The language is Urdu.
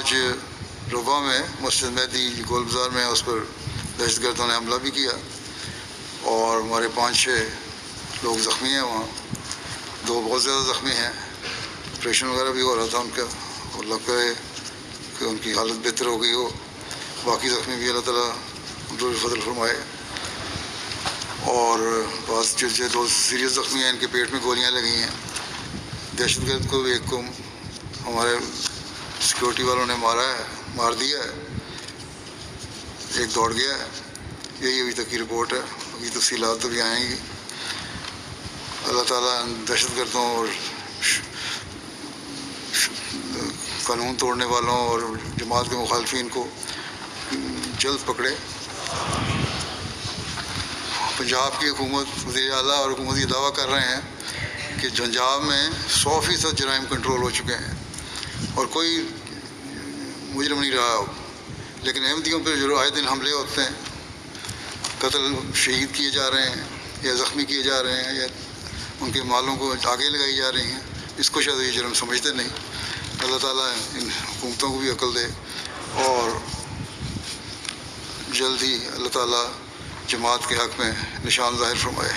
آج ربا میں مسجد مہدی گول بازار میں اس پر دہشت گردوں نے حملہ بھی کیا اور ہمارے 5-6 لوگ زخمی ہیں وہاں، 2 بہت زیادہ زخمی ہیں، آپریشن وغیرہ بھی ہو رہا تھا ان کا، اور لگ کرے کہ ان کی حالت بہتر ہو گئی ہو، باقی زخمی بھی اللہ تعالیٰ ان پر فضل فرمائے۔ اور بعض جو 2 سیریس زخمی ہیں ان کے پیٹ میں گولیاں لگی ہیں۔ دہشت گرد کو ایک کو ہمارے سیکورٹی والوں نے مار دیا ہے، ایک دوڑ گیا ہے، یہی ابھی تک کی رپورٹ ہے، ابھی تفصیلات تو بھی آئیں گی۔ اللہ تعالیٰ دہشت گردوں اور قانون توڑنے والوں اور جماعت کے مخالفین کو جلد پکڑے۔ پنجاب کی حکومت، وزیر اعلیٰ اور حکومت یہ دعویٰ کر رہے ہیں کہ پنجاب میں 100% جرائم کنٹرول ہو چکے ہیں اور کوئی مجرم نہیں رہا ہو، لیکن احمدیوں پہ جو آئے دن حملے ہوتے ہیں، قتل شہید کیے جا رہے ہیں یا زخمی کیے جا رہے ہیں یا ان کے مالوں کو آگے لگائی جا رہی ہیں، اس کو شاید یہ جرم سمجھتے نہیں۔ اللہ تعالیٰ ان حکومتوں کو بھی عقل دے اور جلد ہی اللہ تعالیٰ جماعت کے حق میں نشان ظاہر فرمائے۔